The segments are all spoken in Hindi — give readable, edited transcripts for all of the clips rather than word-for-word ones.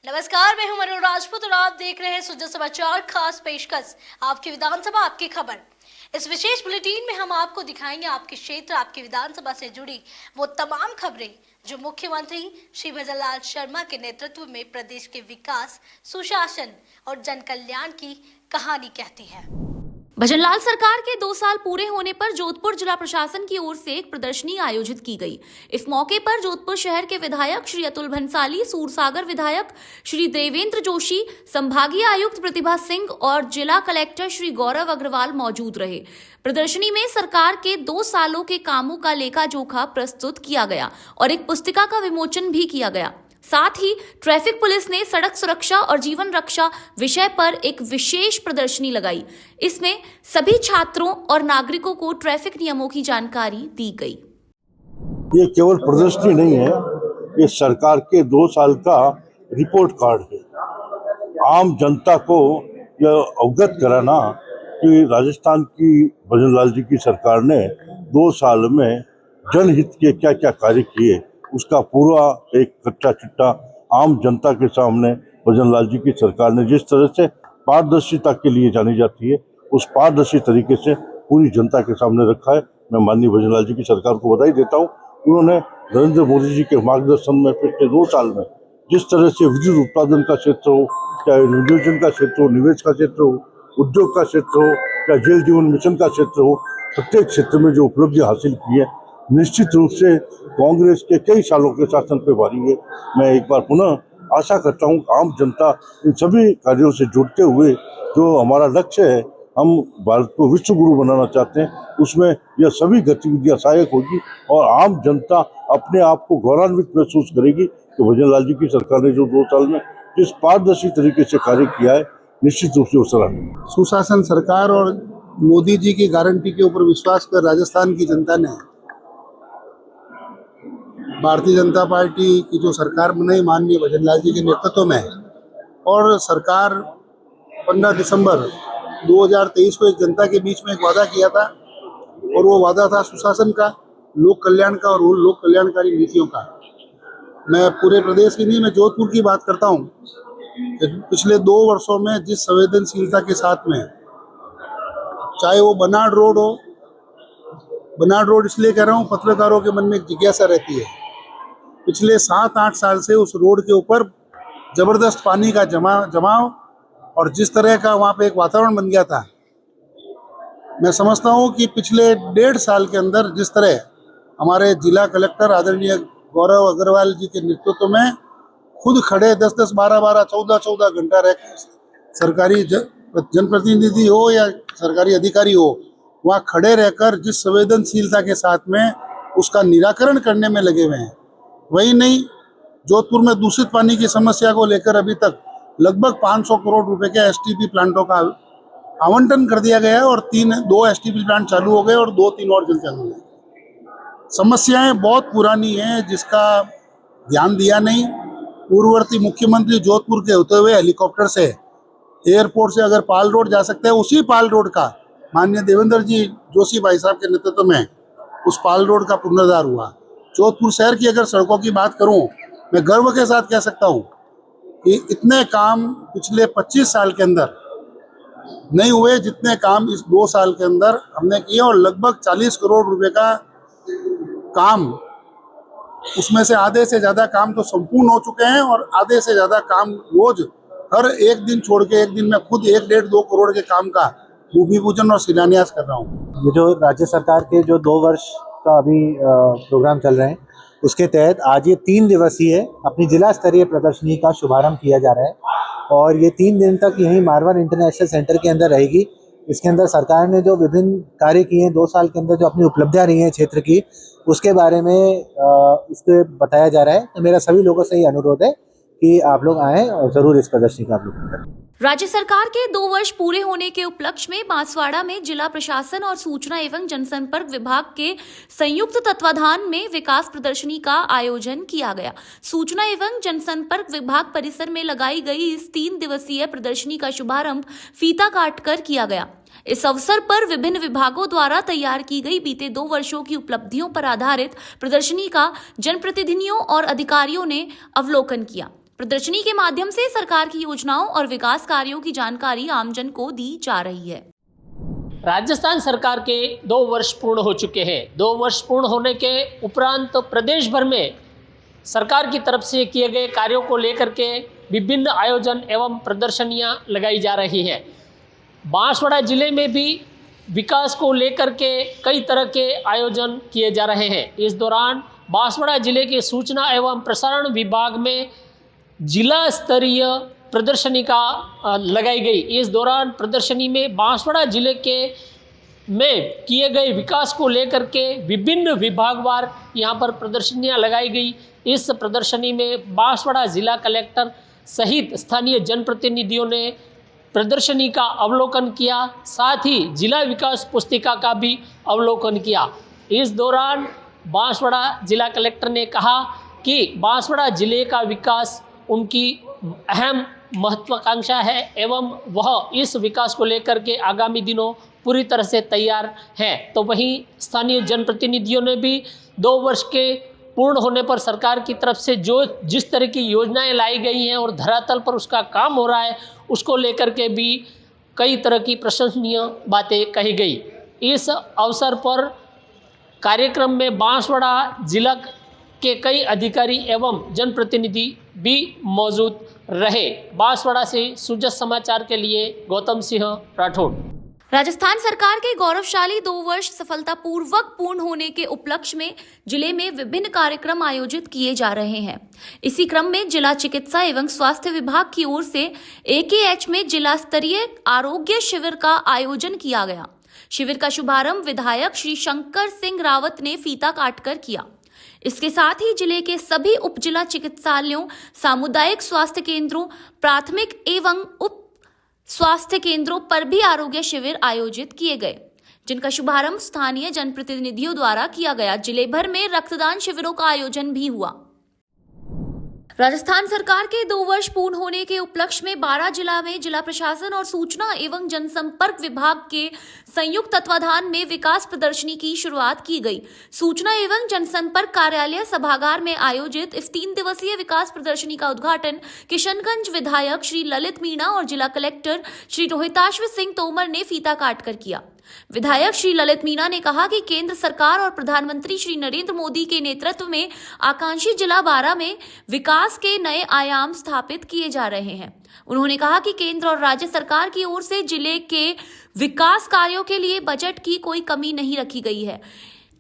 नमस्कार, मैं हूं मनु राजपूत और आप देख रहे हैं सुजन समाचार खास पेशकश आपकी विधानसभा आपकी खबर। इस विशेष बुलेटिन में हम आपको दिखाएंगे आपके क्षेत्र आपकी विधानसभा से जुड़ी वो तमाम खबरें जो मुख्यमंत्री श्री भजनलाल शर्मा के नेतृत्व में प्रदेश के विकास, सुशासन और जन कल्याण की कहानी कहती है। भजनलाल सरकार के 2 साल पूरे होने पर जोधपुर जिला प्रशासन की ओर से एक प्रदर्शनी आयोजित की गई। इस मौके पर जोधपुर शहर के विधायक श्री अतुल भंसाली, सूरसागर विधायक श्री देवेंद्र जोशी, संभागीय आयुक्त प्रतिभा सिंह और जिला कलेक्टर श्री गौरव अग्रवाल मौजूद रहे। प्रदर्शनी में सरकार के 2 सालों के कामों का लेखा जोखा प्रस्तुत किया गया और एक पुस्तिका का विमोचन भी किया गया। साथ ही ट्रैफिक पुलिस ने सड़क सुरक्षा और जीवन रक्षा विषय पर एक विशेष प्रदर्शनी लगाई। इसमें सभी छात्रों और नागरिकों को ट्रैफिक नियमों की जानकारी दी गई। ये केवल प्रदर्शनी नहीं है, ये सरकार के 2 साल का रिपोर्ट कार्ड है। आम जनता को यह अवगत कराना कि राजस्थान की भजनलाल जी की सरकार ने 2 साल में जनहित के क्या क्या कार्य किए, उसका पूरा एक कच्चा चिट्ठा आम जनता के सामने भजनलाल जी की सरकार ने जिस तरह से पारदर्शिता के लिए जानी जाती है, उस पारदर्शी तरीके से पूरी जनता के सामने रखा है। मैं माननीय भजनलाल जी की सरकार को बधाई देता हूँ। उन्होंने नरेंद्र मोदी जी के मार्गदर्शन में पिछले 2 साल में जिस तरह से विद्युत उत्पादन का क्षेत्र हो, चाहे नियोजन का क्षेत्र हो, निवेश का क्षेत्र हो, उद्योग का क्षेत्र हो, चाहे जल जीवन मिशन का क्षेत्र हो, प्रत्येक क्षेत्र में जो उपलब्धि हासिल की है, निश्चित रूप से कांग्रेस के कई सालों के शासन पे भारी है। मैं एक बार पुनः आशा करता हूँ आम जनता इन सभी कार्यों से जुड़ते हुए जो हमारा लक्ष्य है, हम भारत को विश्व गुरु बनाना चाहते हैं, उसमें यह सभी गतिविधियां सहायक होगी और आम जनता अपने आप को गौरवान्वित महसूस करेगी कि भजनलाल जी की सरकार ने जो 2 साल में जिस पारदर्शी तरीके से कार्य किया है, निश्चित रूप से वो सराहनीय। सुशासन सरकार और मोदी जी की गारंटी के ऊपर विश्वास कर राजस्थान की जनता ने भारतीय जनता पार्टी की जो सरकार बनाई माननीय भजनलाल जी के नेतृत्व में, और सरकार 15 दिसंबर 2023 को एक जनता के बीच में एक वादा किया था, और वो वादा था सुशासन का, लोक कल्याण का और लोक कल्याणकारी नीतियों का। मैं पूरे प्रदेश की नहीं, मैं जोधपुर की बात करता हूँ। पिछले 2 वर्षों में जिस संवेदनशीलता के साथ में, चाहे वो बनाड़ रोड हो, बनाड़ रोड इसलिए कह रहा हूँ, पत्रकारों के मन में एक जिज्ञासा रहती है। पिछले 7-8 साल से उस रोड के ऊपर जबरदस्त पानी का जमाव और जिस तरह का वहाँ पे एक वातावरण बन गया था, मैं समझता हूँ कि पिछले 1.5 साल के अंदर जिस तरह हमारे जिला कलेक्टर आदरणीय गौरव अग्रवाल जी के नेतृत्व में खुद खड़े 10-10, 12-12, 14-14 घंटा रह सरकारी जनप्रतिनिधि हो या सरकारी अधिकारी हो, वहाँ खड़े रहकर जिस संवेदनशीलता के साथ में उसका निराकरण करने में लगे हुए हैं। वही नहीं, जोधपुर में दूषित पानी की समस्या को लेकर अभी तक लगभग 500 करोड़ रुपए के एसटीपी प्लांटों का आवंटन कर दिया गया है और 2 एसटीपी प्लांट चालू हो गए और 2-3 और जल्द चालू होंगे। समस्याएं बहुत पुरानी हैं जिसका ध्यान दिया नहीं। पूर्ववर्ती मुख्यमंत्री जोधपुर के होते हुए हेलीकॉप्टर से एयरपोर्ट से अगर पाल रोड जा सकते हैं, उसी पाल रोड का माननीय देवेंद्र जी जोशी भाई साहब के नेतृत्व में उस पाल रोड का पुनरुद्धार हुआ। जोधपुर शहर की अगर सड़कों की बात करूं, मैं गर्व के साथ कह सकता हूं कि इतने काम पिछले 25 साल के अंदर नहीं हुए जितने काम इस 2 साल के अंदर हमने किए, और लगभग 40 करोड़ रुपए का काम, उसमें से आधे से ज़्यादा काम तो संपूर्ण हो चुके हैं और आधे से ज़्यादा काम रोज हर एक दिन छोड़ के एक दिन में खुद 1-1.5-2 करोड़ के काम का भूमि पूजन और शिलान्यास कर रहा हूँ। ये जो राज्य सरकार के जो 2 वर्ष का अभी प्रोग्राम चल रहे हैं, उसके तहत आज ये 3 दिवसीय अपनी जिला स्तरीय प्रदर्शनी का शुभारंभ किया जा रहा है और ये 3 दिन तक यहीं मारवाड़ इंटरनेशनल सेंटर के अंदर रहेगी। इसके अंदर सरकार ने जो विभिन्न कार्य किए हैं 2 साल के अंदर, जो अपनी उपलब्धियां रही हैं क्षेत्र की, उसके बारे में इसको बताया जा रहा है। तो मेरा सभी लोगों से ये अनुरोध है कि आप लोग आएँ और ज़रूर इस प्रदर्शनी का आप लोग करें। राज्य सरकार के 2 वर्ष पूरे होने के उपलक्ष्य में बांसवाड़ा में जिला प्रशासन और सूचना एवं जनसंपर्क विभाग के संयुक्त तत्वाधान में विकास प्रदर्शनी का आयोजन किया गया। सूचना एवं जनसंपर्क विभाग परिसर में लगाई गई इस 3 दिवसीय प्रदर्शनी का शुभारंभ फीता काटकर किया गया। इस अवसर पर विभिन्न विभागों द्वारा तैयार की गई बीते 2 वर्षों की उपलब्धियों पर आधारित प्रदर्शनी का जनप्रतिनिधियों और अधिकारियों ने अवलोकन किया। प्रदर्शनी के माध्यम से सरकार की योजनाओं और विकास कार्यों की जानकारी आमजन को दी जा रही है। राजस्थान सरकार के 2 वर्ष पूर्ण हो चुके हैं। 2 वर्ष पूर्ण होने के उपरांत प्रदेश भर में सरकार की तरफ से किए गए कार्यों को लेकर के विभिन्न आयोजन एवं प्रदर्शनियां लगाई जा रही हैं। बांसवाड़ा जिले में भी विकास को लेकर के कई तरह के आयोजन किए जा रहे हैं। इस दौरान बांसवाड़ा जिले के सूचना एवं प्रसारण विभाग में जिला स्तरीय प्रदर्शनी का लगाई गई। इस दौरान प्रदर्शनी में बांसवाड़ा जिले के में किए गए विकास को लेकर के विभिन्न विभागवार यहाँ पर प्रदर्शनियाँ लगाई गई। इस प्रदर्शनी में बांसवाड़ा जिला कलेक्टर सहित स्थानीय जनप्रतिनिधियों ने प्रदर्शनी का अवलोकन किया, साथ ही जिला विकास पुस्तिका का भी अवलोकन किया। इस दौरान बांसवाड़ा जिला कलेक्टर ने कहा कि बांसवाड़ा जिले का विकास उनकी अहम महत्वाकांक्षा है एवं वह इस विकास को लेकर के आगामी दिनों पूरी तरह से तैयार है। तो वहीं स्थानीय जनप्रतिनिधियों ने भी 2 वर्ष के पूर्ण होने पर सरकार की तरफ से जिस तरह की योजनाएं लाई गई हैं और धरातल पर उसका काम हो रहा है, उसको लेकर के भी कई तरह की प्रशंसनीय बातें कही गई। इस अवसर पर कार्यक्रम में बांसवाड़ा जिला के कई अधिकारी एवं जनप्रतिनिधि भी मौजूद रहे। बांसवाड़ा से सुजस समाचार के लिए गौतम सिंह राठौड़। राजस्थान सरकार के गौरवशाली 2 वर्ष सफलतापूर्वक पूर्ण होने के उपलक्ष्य में जिले में विभिन्न कार्यक्रम आयोजित किए जा रहे हैं। इसी क्रम में जिला चिकित्सा एवं स्वास्थ्य विभाग की ओर से AKH में जिला स्तरीय आरोग्य शिविर का आयोजन किया गया। शिविर का शुभारंभ विधायक श्री शंकर सिंह रावत ने फीता काटकर किया। इसके साथ ही जिले के सभी उप जिला चिकित्सालयों, सामुदायिक स्वास्थ्य केंद्रों, प्राथमिक एवं उप स्वास्थ्य केंद्रों पर भी आरोग्य शिविर आयोजित किए गए, जिनका शुभारंभ स्थानीय जनप्रतिनिधियों द्वारा किया गया। जिले भर में रक्तदान शिविरों का आयोजन भी हुआ। राजस्थान सरकार के 2 वर्ष पूर्ण होने के उपलक्ष्य में 12 जिला में जिला प्रशासन और सूचना एवं जनसंपर्क विभाग के संयुक्त तत्वाधान में विकास प्रदर्शनी की शुरुआत की गई। सूचना एवं जनसंपर्क कार्यालय सभागार में आयोजित इस 3 दिवसीय विकास प्रदर्शनी का उद्घाटन किशनगंज विधायक श्री ललित मीणा और जिला कलेक्टर श्री रोहिताश्व सिंह तोमर ने फीता काटकर किया। विधायक श्री ललित मीणा ने कहा कि केंद्र सरकार और प्रधानमंत्री श्री नरेंद्र मोदी के नेतृत्व में आकांक्षी जिला 12 में विकास के नए आयाम स्थापित किए जा रहे हैं। उन्होंने कहा कि केंद्र और राज्य सरकार की ओर से जिले के विकास कार्यों के लिए बजट की कोई कमी नहीं रखी गई है।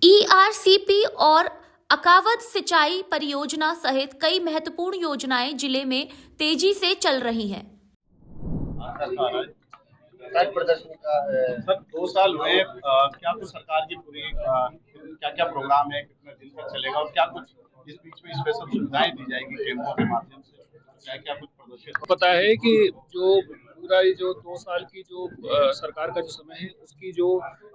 ERCP और अकावद सिंचाई परियोजना सहित कई महत्वपूर्ण योजनाएं जिले में तेजी से चल रही हैं। प्रदर्शनी का सर 2 साल हुए, क्या कुछ सरकार की पूरी क्या क्या प्रोग्राम है, कितने दिन तक चलेगा और क्या कुछ इस बीच में स्पेशल सुविधाएं दी जाएगी केंद्रों के माध्यम से, क्या क्या कुछ प्रदर्शित? पता है कि जो पूरा ये जो 2 साल की जो सरकार का जो समय है उसकी जो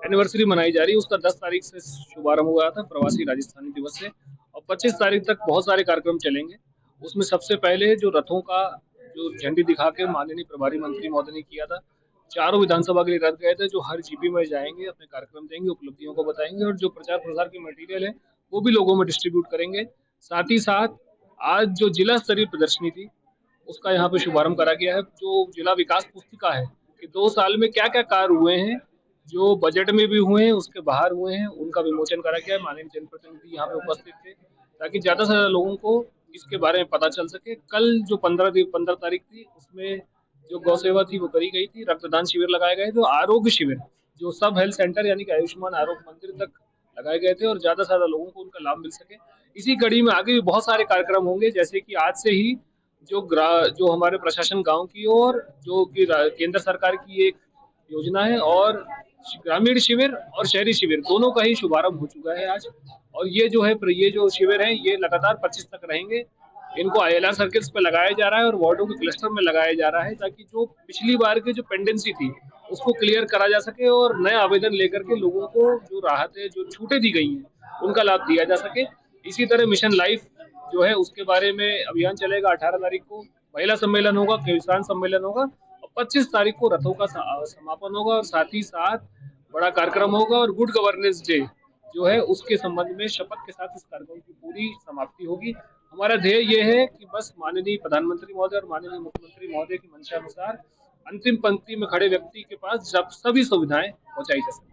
एनिवर्सरी मनाई जा रही है, उसका 10 तारीख से शुभारंभ हुआ था प्रवासी राजस्थानी दिवस से, और 25 तारीख तक बहुत सारे कार्यक्रम चलेंगे। उसमें सबसे पहले जो रथों का जो झंडी दिखा के माननीय प्रभारी मंत्री महोदय ने किया था, 4 विधानसभा के लिए रथ गए थे, जो हर GP में जाएंगे, अपने कार्यक्रम देंगे, उपलब्धियों को बताएंगे और जो प्रचार प्रसार की मटेरियल है वो भी लोगों में डिस्ट्रीब्यूट करेंगे। साथ ही साथ आज जो जिला स्तरीय प्रदर्शनी थी उसका यहाँ पे शुभारंभ करा गया है। जो जिला विकास पुस्तिका है कि 2 साल में क्या क्या कार्य हुए हैं, जो बजट में भी हुए हैं, उसके बाहर हुए हैं, उनका विमोचन करा गया है। माननीय जनप्रतिनिधि यहाँ पे उपस्थित थे ताकि ज्यादा से ज्यादा लोगों को इसके बारे में पता चल सके। कल जो 15 तारीख थी उसमें जो गौ सेवा थी वो करी गई थी, रक्तदान शिविर लगाए गए थे, आरोग्य शिविर जो सब हेल्थ सेंटर यानी कि आयुष्मान आरोग्य मंदिर तक लगाए गए थे और ज्यादा से ज्यादा लोगों को उनका लाभ मिल सके। इसी कड़ी में आगे भी बहुत सारे कार्यक्रम होंगे, जैसे कि आज से ही जो हमारे प्रशासन गांव की ओर जो कि केंद्र सरकार की एक योजना है और ग्रामीण शिविर और शहरी शिविर दोनों का ही शुभारंभ हो चुका है आज। और ये जो शिविर है ये लगातार 25 तक रहेंगे। इनको ILR सर्किल्स पे लगाया जा रहा है और वार्डों के क्लस्टर में लगाया जा रहा है ताकि जो पिछली बार की जो पेंडेंसी थी उसको क्लियर करा जा सके और नए आवेदन लेकर के लोगों को जो राहतें जो छूटें दी गई हैं उनका लाभ दिया जा सके। इसी तरह मिशन लाइफ जो है उसके बारे में अभियान चलेगा। 18 तारीख को महिला सम्मेलन होगा, किसान सम्मेलन होगा और 25 तारीख को रथों का समापन होगा और साथ ही साथ बड़ा कार्यक्रम होगा और गुड गवर्नेंस डे जो है उसके संबंध में शपथ के साथ इस कार्यक्रम की पूरी समाप्ति होगी। हमारा ध्येय ये है कि बस माननीय प्रधानमंत्री महोदय और माननीय मुख्यमंत्री महोदय की मंशा अनुसार अंतिम पंक्ति में खड़े व्यक्ति के पास जब सभी सुविधाएं पहुंचाई जा सकें।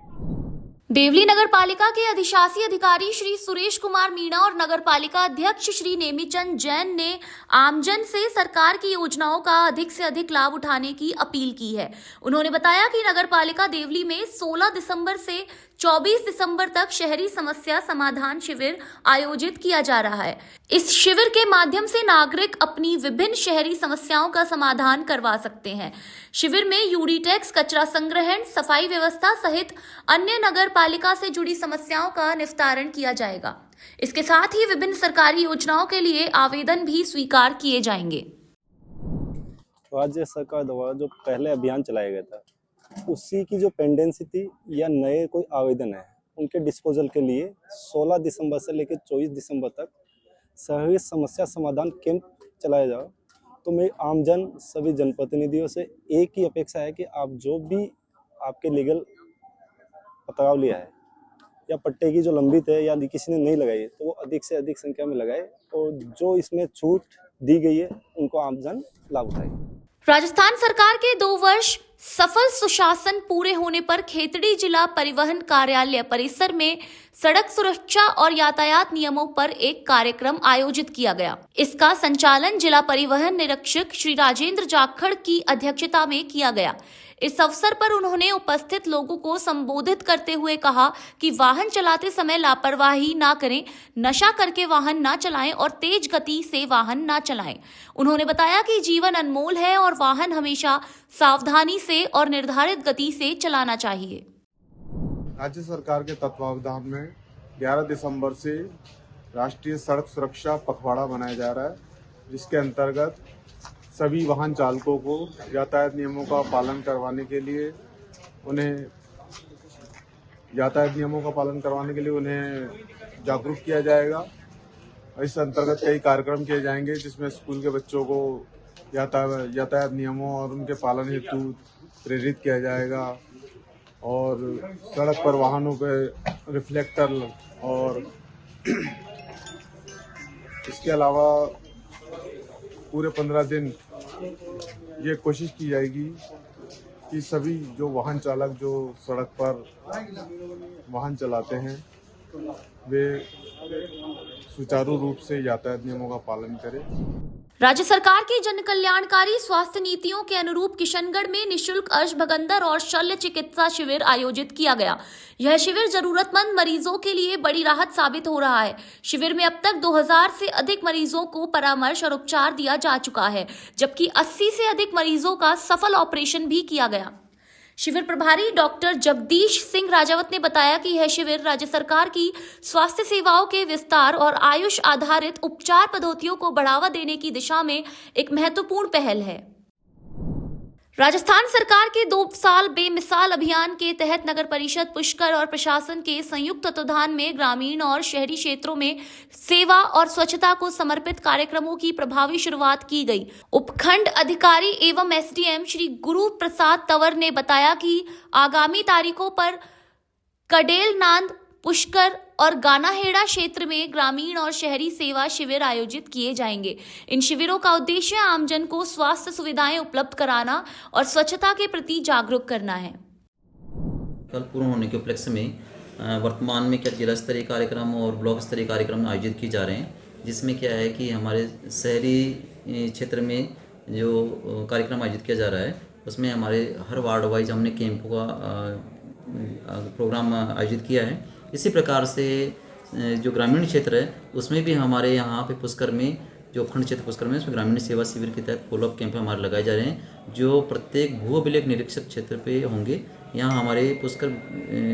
देवली नगर पालिका के अधिशासी अधिकारी श्री सुरेश कुमार मीणा और नगर पालिका अध्यक्ष श्री नेमीचंद जैन ने आमजन से सरकार की योजनाओं का अधिक से अधिक लाभ उठाने की अपील की है। उन्होंने बताया कि नगर पालिका देवली में 16 दिसंबर से 24 दिसंबर तक शहरी समस्या समाधान शिविर आयोजित किया जा रहा है। इस शिविर के माध्यम से नागरिक अपनी विभिन्न शहरी समस्याओं का समाधान करवा सकते हैं। शिविर में यूडी टैक्स, कचरा संग्रहण, सफाई व्यवस्था सहित अन्य नगर पालिका से जुड़ी समस्याओं का निस्तारण किया जाएगा। इसके साथ ही विभिन्न सरकारी योजनाओं के लिए आवेदन भी स्वीकार किए जाएंगे। राज्य सरकार द्वारा जो पहले अभियान चलाया गया था उसी की जो पेंडेंसी थी या नए कोई आवेदन है उनके डिस्पोजल के लिए 16 दिसंबर से लेकर 24 दिसंबर तक शहरी समस्या समाधान कैंप चलाया जाए। तो मेरी आमजन सभी जनप्रतिनिधियों से एक ही अपेक्षा है कि आप जो भी आपके लीगल पथराव लिया है या पट्टे की जो लंबित है या किसी ने नहीं लगाई है तो वो अधिक से अधिक संख्या में लगाए और जो इसमें छूट दी गई है उनको आमजन लाभ उठाए। राजस्थान सरकार के 2 वर्ष सफल सुशासन पूरे होने पर खेतड़ी जिला परिवहन कार्यालय परिसर में सड़क सुरक्षा और यातायात नियमों पर एक कार्यक्रम आयोजित किया गया। इसका संचालन जिला परिवहन निरीक्षक श्री राजेंद्र जाखड़ की अध्यक्षता में किया गया। इस अवसर पर उन्होंने उपस्थित लोगों को संबोधित करते हुए कहा कि वाहन चलाते समय लापरवाही ना करें, नशा करके वाहन ना चलाएं और तेज गति से वाहन ना चलाएं। उन्होंने बताया कि जीवन अनमोल है और वाहन हमेशा सावधानी से और निर्धारित गति से चलाना चाहिए। राज्य सरकार के तत्वावधान में 11 दिसंबर से राष्ट्रीय सड़क सुरक्षा पखवाड़ा मनाया जा रहा है, जिसके अंतर्गत सभी वाहन चालकों को यातायात नियमों का पालन करवाने के लिए उन्हें जागरूक किया जाएगा। इस अंतर्गत कई कार्यक्रम किए जाएंगे जिसमें स्कूल के बच्चों को यातायात नियमों और उनके पालन हेतु प्रेरित किया जाएगा और सड़क पर वाहनों पे रिफ्लेक्टर और इसके अलावा पूरे 15 दिन ये कोशिश की जाएगी कि सभी जो वाहन चालक जो सड़क पर वाहन चलाते हैं वे सुचारू रूप से यातायात नियमों का पालन करें। राज्य सरकार की जन कल्याणकारी स्वास्थ्य नीतियों के अनुरूप किशनगढ़ में निशुल्क अश्वगंधर और शल्य चिकित्सा शिविर आयोजित किया गया। यह शिविर जरूरतमंद मरीजों के लिए बड़ी राहत साबित हो रहा है। शिविर में अब तक 2000 से अधिक मरीजों को परामर्श और उपचार दिया जा चुका है, जबकि 80 से अधिक मरीजों का सफल ऑपरेशन भी किया गया। शिविर प्रभारी डॉक्टर जगदीश सिंह राजावत ने बताया कि यह शिविर राज्य सरकार की स्वास्थ्य सेवाओं के विस्तार और आयुष आधारित उपचार पद्धतियों को बढ़ावा देने की दिशा में एक महत्वपूर्ण पहल है। राजस्थान सरकार के 2 साल बेमिसाल अभियान के तहत नगर परिषद पुष्कर और प्रशासन के संयुक्त तत्वाधान में ग्रामीण और शहरी क्षेत्रों में सेवा और स्वच्छता को समर्पित कार्यक्रमों की प्रभावी शुरुआत की गई। उपखंड अधिकारी एवं एसडीएम श्री गुरु प्रसाद तंवर ने बताया कि आगामी तारीखों पर कडेल, नांद, पुष्कर और गानाहेड़ा क्षेत्र में ग्रामीण और शहरी सेवा शिविर आयोजित किए जाएंगे। इन शिविरों का उद्देश्य आमजन को स्वास्थ्य सुविधाएं उपलब्ध कराना और स्वच्छता के प्रति जागरूक करना है। कल पूर्ण होने के उपलक्ष्य में वर्तमान में क्या जिला स्तरीय कार्यक्रम और ब्लॉक स्तरीय कार्यक्रम आयोजित किए जा रहे हैं, जिसमें क्या है कि हमारे शहरी क्षेत्र में जो कार्यक्रम आयोजित किया जा रहा है उसमें हमारे हर वार्ड वाइज हमने कैंपों का प्रोग्राम आयोजित किया है। इसी प्रकार से जो ग्रामीण क्षेत्र है उसमें भी हमारे यहाँ पे पुष्कर में जो उपखंड क्षेत्र पुष्कर में उसमें ग्रामीण सेवा शिविर के तहत फॉलोअप कैंप हमारे लगाए जा रहे हैं, जो प्रत्येक भू अभिलेख निरीक्षक क्षेत्र पे होंगे। यहाँ हमारे पुष्कर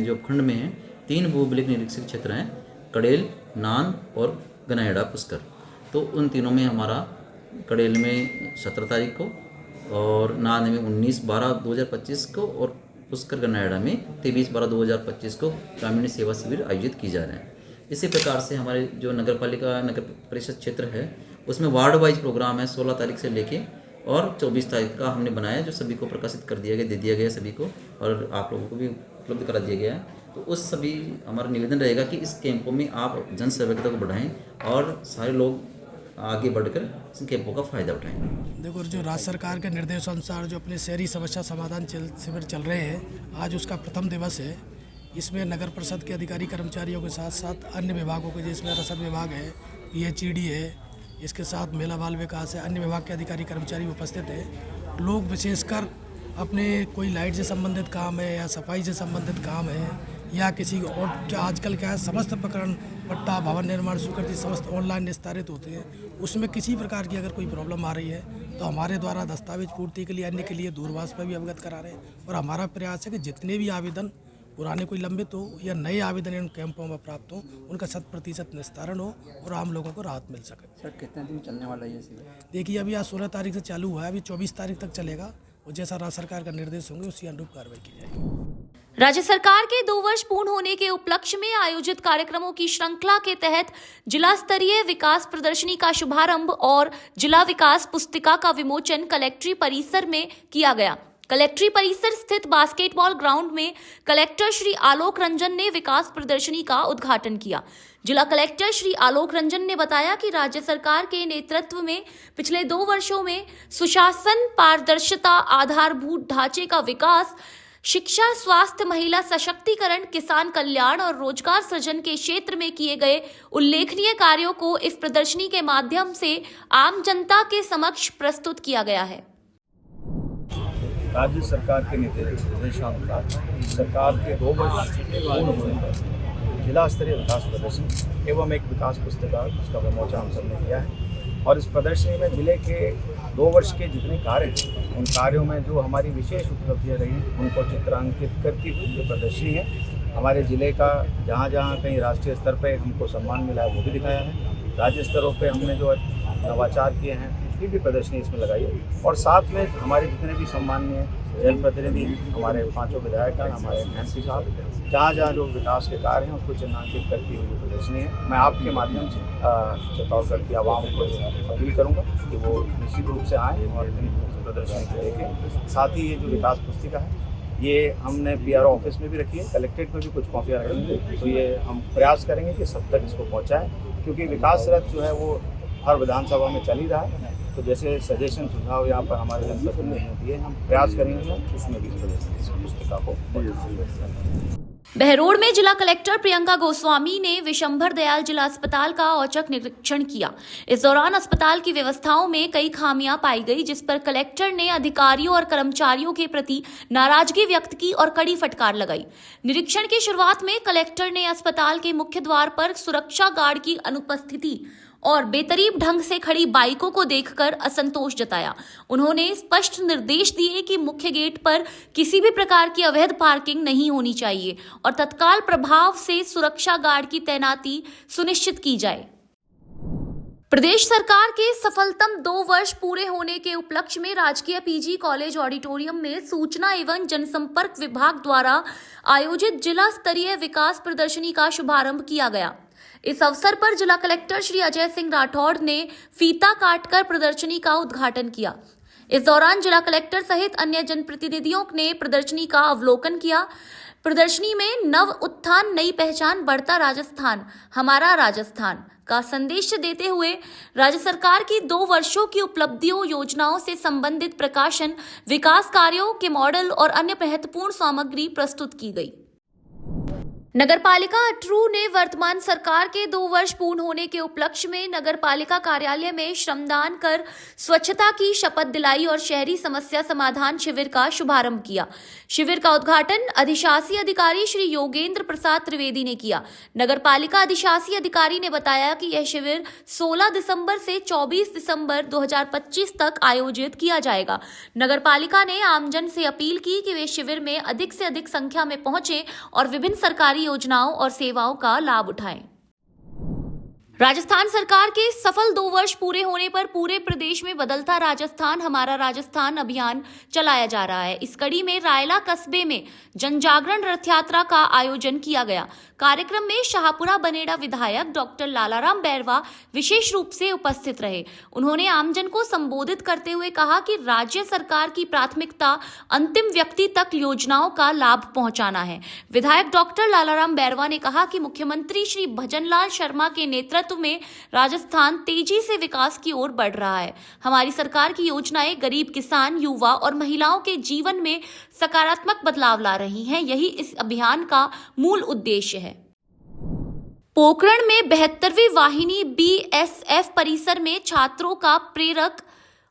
जो उपखंड में है 3 भू अभिलेख निरीक्षक क्षेत्र हैं, कडेल, नांद और गनाहेड़ा पुष्कर। तो उन तीनों में हमारा कडेल में 17 तारीख को और नांद में 19/12/2025 को और पुष्कर गनाहेड़ा में 23/12/2025 को ग्रामीण सेवा शिविर आयोजित की जा रहे हैं। इसी प्रकार से हमारे जो नगर परिषद क्षेत्र है उसमें वार्ड वाइज प्रोग्राम है 16 तारीख से लेके और 24 तारीख का हमने बनाया, जो सभी को प्रकाशित कर दिया गया, दे दिया गया सभी को, और आप लोगों को भी उपलब्ध करा दिया गया है। तो उस सभी हमारा निवेदन रहेगा कि इस कैंपों में आप जन सहभागिता को बढ़ाएं और सारे लोग आगे बढ़कर इन कैंपों का फ़ायदा उठाएं। देखो, जो राज्य सरकार के निर्देशानुसार जो अपने शहरी समस्या समाधान शिविर चल रहे हैं, आज उसका प्रथम दिवस है। इसमें नगर परिषद के अधिकारी कर्मचारियों के साथ साथ अन्य विभागों के, जिसमें रसद विभाग है, PHED है, इसके साथ महिला बाल विकास है, अन्य विभाग के अधिकारी कर्मचारी उपस्थित हैं। लोग विशेषकर अपने कोई लाइट से संबंधित काम है या सफाई से संबंधित काम है या किसी और, जो आजकल क्या है, समस्त प्रकरण पट्टा, भवन निर्माण स्वीकृति समस्त ऑनलाइन निस्तारित होते हैं। उसमें किसी प्रकार की अगर कोई प्रॉब्लम आ रही है तो हमारे द्वारा दस्तावेज पूर्ति के लिए, अन्य के लिए दूरभाष पर भी अवगत करा रहे हैं। और हमारा प्रयास है कि जितने भी आवेदन पुराने कोई लंबित हो या नए आवेदन इन कैंपों में प्राप्त हो, उनका 100% निस्तारण हो और आम लोगों को राहत मिल सके। सर, कितने दिन चलने वाला है ये शिविर? देखिए, अभी आज 16 तारीख से चालू हुआ है, अभी 24 तारीख तक चलेगा और जैसा राज्य सरकार का निर्देश होंगे उसी अनुरूप कार्रवाई की जाएगी। राज्य सरकार के 2 वर्ष पूर्ण होने के उपलक्ष्य में आयोजित कार्यक्रमों की श्रृंखला के तहत जिला स्तरीय विकास प्रदर्शनी का शुभारंभ और जिला विकास पुस्तिका का विमोचन कलेक्ट्री परिसर में किया गया। कलेक्ट्री परिसर स्थित बास्केटबॉल ग्राउंड में कलेक्टर श्री आलोक रंजन ने विकास प्रदर्शनी का उद्घाटन किया। जिला कलेक्टर श्री आलोक रंजन ने बताया कि राज्य सरकार के नेतृत्व में पिछले 2 वर्षों में सुशासन, पारदर्शिता, आधारभूत ढांचे का विकास, शिक्षा, स्वास्थ्य, महिला सशक्तिकरण, किसान कल्याण और रोजगार सृजन के क्षेत्र में किए गए उल्लेखनीय कार्यों को इस प्रदर्शनी के माध्यम से आम जनता के समक्ष प्रस्तुत किया गया है। राज्य सरकार के निर्देशानुसार सरकार के 2 वर्ष पूर्ण होने पर जिला स्तरीय विकास प्रदर्शनी एवं एक विकास पुस्तिका, उसका विमोचन हम सबने किया है। और इस प्रदर्शनी में जिले के 2 वर्ष के जितने कार्य हैं, उन कार्यों में जो हमारी विशेष उपलब्धियाँ रही उनको चित्रांकित करती हुई ये प्रदर्शनी है। हमारे ज़िले का जहाँ जहाँ कहीं राष्ट्रीय स्तर पर हमको सम्मान मिला है वो भी दिखाया है। राज्य स्तरों पर हमने जो नवाचार किए हैं उसकी भी प्रदर्शनी इसमें लगाई है। और साथ में हमारे जितने भी सम्माननीय जनप्रतिनिधि, हमारे 5 विधायक हैं, हमारे MP साहब, जहाँ जहाँ जो विकास के कार्य हैं उसको चिन्हांकित करती हुई प्रदर्शनी है। मैं आपके माध्यम से चित्तौड़गढ़ की आवाम को अपील करूँगा कि वो निश्चित रूप से आएँ और प्रदर्शनी को देखें। साथ ही ये जो विकास पुस्तिका है ये हमने PRO ऑफिस में भी रखी है, कलेक्ट्रेट में भी कुछ कॉपियाँ रखेंगे। तो ये हम प्रयास करेंगे कि सब तक इसको पहुँचाएँ, क्योंकि विकास रथ जो है वो हर विधानसभा में चल ही रहा है। तो जैसे सजेशन, सुझाव यहाँ पर हमारे जनप्रतिनिधियों ने दिए, हम प्रयास करेंगे उसमें भी इस पुस्तिका को। बहरोड में जिला कलेक्टर प्रियंका गोस्वामी ने विशंभर दयाल जिला अस्पताल का औचक निरीक्षण किया। इस दौरान अस्पताल की व्यवस्थाओं में कई खामियां पाई गई, जिस पर कलेक्टर ने अधिकारियों और कर्मचारियों के प्रति नाराजगी व्यक्त की और कड़ी फटकार लगाई। निरीक्षण की शुरुआत में कलेक्टर ने अस्पताल के मुख्य द्वार पर सुरक्षा गार्ड की अनुपस्थिति और बेतरीब ढंग से खड़ी बाइकों को देखकर असंतोष जताया। उन्होंने स्पष्ट निर्देश दिए कि मुख्य गेट पर किसी भी प्रकार की अवैध पार्किंग नहीं होनी चाहिए और तत्काल प्रभाव से सुरक्षा गार्ड की तैनाती सुनिश्चित की जाए। प्रदेश सरकार के सफलतम 2 वर्ष पूरे होने के उपलक्ष्य में राजकीय PG कॉलेज ऑडिटोरियम में सूचना एवं जनसंपर्क विभाग द्वारा आयोजित जिला स्तरीय विकास प्रदर्शनी का शुभारंभ किया गया। इस अवसर पर जिला कलेक्टर श्री अजय सिंह राठौड़ ने फीता काटकर प्रदर्शनी का उद्घाटन किया। इस दौरान जिला कलेक्टर सहित अन्य जनप्रतिनिधियों ने प्रदर्शनी का अवलोकन किया। प्रदर्शनी में नव उत्थान, नई पहचान, बढ़ता राजस्थान, हमारा राजस्थान का संदेश देते हुए राज्य सरकार की 2 वर्षों की उपलब्धियों, योजनाओं से संबंधित प्रकाशन, विकास कार्यों के मॉडल और अन्य महत्वपूर्ण सामग्री प्रस्तुत की गई। नगरपालिका अटरू ने वर्तमान सरकार के 2 वर्ष पूर्ण होने के उपलक्ष्य में नगरपालिका कार्यालय में श्रमदान कर स्वच्छता की शपथ दिलाई और शहरी समस्या समाधान शिविर का शुभारंभ किया। शिविर का उद्घाटन अधिशासी अधिकारी श्री योगेंद्र प्रसाद त्रिवेदी ने किया। नगरपालिका अधिशासी अधिकारी ने बताया कि यह शिविर 16 दिसंबर से 24 दिसंबर 2025 तक आयोजित किया जाएगा। नगरपालिका ने आमजन से अपील की कि वे शिविर में अधिक से अधिक संख्या में पहुंचे और विभिन्न सरकारी योजनाओं और सेवाओं का लाभ उठाएं। राजस्थान सरकार के सफल 2 वर्ष पूरे होने पर पूरे प्रदेश में बदलता राजस्थान हमारा राजस्थान अभियान चलाया जा रहा है। इस कड़ी में रायला कस्बे में जन जागरण रथ यात्रा का आयोजन किया गया। कार्यक्रम में शाहपुरा बनेड़ा विधायक डॉक्टर लालाराम बैरवा विशेष रूप से उपस्थित रहे। उन्होंने आमजन को संबोधित करते हुए कहा कि राज्य सरकार की प्राथमिकता अंतिम व्यक्ति तक योजनाओं का लाभ पहुंचाना है। विधायक डॉक्टर लालाराम बैरवा ने कहा कि मुख्यमंत्री श्री भजनलाल शर्मा के नेतृत्व में राजस्थान तेजी से विकास की ओर बढ़ रहा है। हमारी सरकार की योजनाएं गरीब किसान, युवा और महिलाओं के जीवन में सकारात्मक बदलाव ला रही हैं। यही इस अभियान का मूल उद्देश्य है। पोखरण में 72वीं वाहिनी BSF परिसर में छात्रों का प्रेरक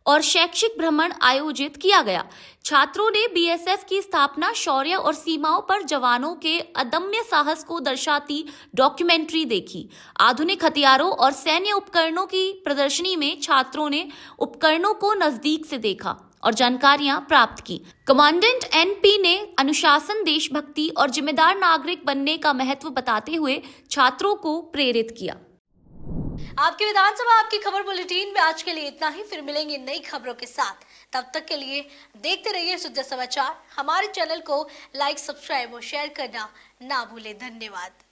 और शैक्षिक भ्रमण आयोजित किया गया। छात्रों ने BSF की स्थापना, शौर्य और सीमाओं पर जवानों के अदम्य साहस को दर्शाती डॉक्यूमेंट्री देखी। आधुनिक हथियारों और सैन्य उपकरणों की प्रदर्शनी में छात्रों ने उपकरणों को नजदीक से देखा और जानकारियां प्राप्त की। कमांडेंट NP ने अनुशासन, देशभक्ति और जिम्मेदार नागरिक बनने का महत्व बताते हुए छात्रों को प्रेरित किया। आपकी विधानसभा आपकी खबर बुलेटिन में आज के लिए इतना ही। फिर मिलेंगे नई खबरों के साथ। तब तक के लिए देखते रहिए सुद्धा समाचार। हमारे चैनल को लाइक, सब्सक्राइब और शेयर करना ना भूलें। धन्यवाद।